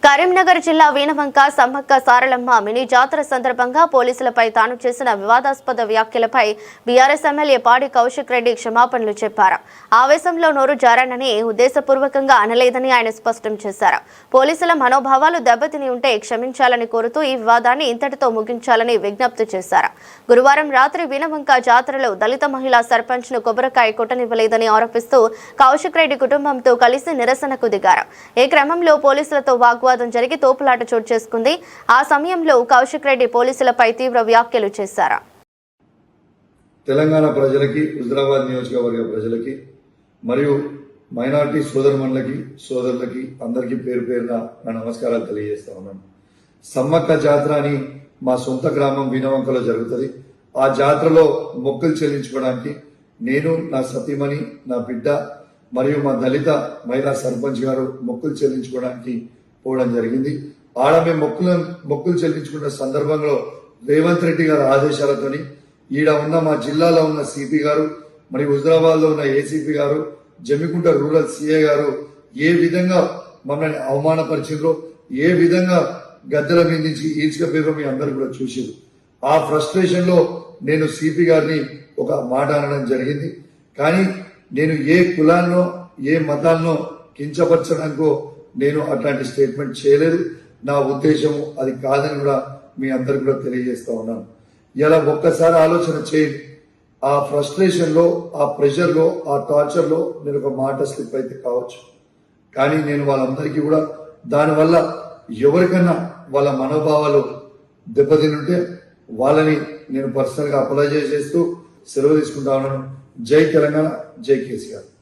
కరీంనగర్ జిల్లా వీణవంక సమ్మక్క సారలమ్మ మినీ జాతర సందర్భంగా పోలీసులపై తాను చేసిన వివాదాస్పద వ్యాఖ్యలపై బీఆర్ఎస్ ఎమ్మెల్యే పాడి కౌశిక్ రెడ్డి క్షమాపణలు చెప్పారు. ఆవేశంలో నోరు జారానని ఉద్దేశపూర్వకంగా అనలేదని ఆయన స్పష్టం చేశారు. పోలీసుల మనోభావాలు దెబ్బతిని ఉంటే క్షమించాలని కోరుతూ ఈ వివాదాన్ని ఇంతటితో ముగించాలని విజ్ఞప్తి చేశారు. గురువారం రాత్రి వీణవంక జాతరలో దళిత మహిళా సర్పంచ్ ను కొబ్బరికాయ కొట్టనివ్వలేదని ఆరోపిస్తూ కౌశిక్ రెడ్డి కుటుంబంతో కలిసి నిరసనకు దిగారు. ఈ క్రమంలో పోలీసులతో వాగ్వాదం జరిగి తోపులాట చోటు చేసుకుంది. ఆ సమయంలో కౌశిక్ రెడ్డి పోలీసులపై తీవ్ర వ్యాఖ్యలు చేశారు. తెలంగాణ ప్రజలకి, హుజరాబాద్ నియోజకవర్గ ప్రజలకి మరియు మైనారిటీ సోదరుమణులకి, సోదరులకి అందరికీ పేరు పేరున నా నమస్కారాలు తెలియజేస్తా ఉన్నాను. సమ్మక్క జాతర అని మా సొంత గ్రామం వీణవంకలో జరుగుతుంది. ఆ జాతరలో మొక్కులు చెల్లించుకోవడానికి నేను, నా సతీమణి, నా బిడ్డ మరియు మా దళిత మహిళా సర్పంచ్ గారు మొక్కులు చెల్లించుకోవడానికి పోవడం జరిగింది. ఆడ మేము మొక్కులు చెల్లించుకున్న సందర్భంలో రేవంత్ రెడ్డి గారి ఆదేశాలతోని ఈడ ఉన్న మా జిల్లాలో ఉన్న సిపి గారు మరియు హుజరాబాద్ లో ఉన్న ఏసీపీ గారు, జమ్మికుంట రూరల్ సిఐ గారు ఏ విధంగా మమ్మల్ని అవమానపరిచిండ్రో, ఏ విధంగా గద్దెల మీద నుంచి ఈడ్చుకపోయారో మీ అందరూ కూడా చూసారు. ఆ ఫ్రస్ట్రేషన్ లో నేను సిపి గారిని ఒక మాట అనడం జరిగింది. కానీ నేను ఏ కులాన్నో ఏ మతాన్నో కించపరచడానికో నేను అట్లాంటి స్టేట్మెంట్ చేయలేదు. నా ఉద్దేశము అది కాదని కూడా మీ అందరికి కూడా తెలియజేస్తా ఉన్నాను. ఇలా ఒక్కసారి ఆలోచన చేయండి. ఆ ఫ్రస్ట్రేషన్ లో, ఆ ప్రెషర్ లో, ఆ టార్చర్ లో నేను ఒక మాట స్లిప్ అయితే కావచ్చు. కానీ నేను వాళ్ళందరికీ కూడా దానివల్ల ఎవరికన్నా వాళ్ళ మనోభావాలు దెబ్బతింటే వాళ్ళని నేను పర్సనల్ గా అపాలజైజ్ చేస్తూ సెలవు తీసుకుంటా ఉన్నాను. జై తెలంగాణ, జై కేసీఆర్.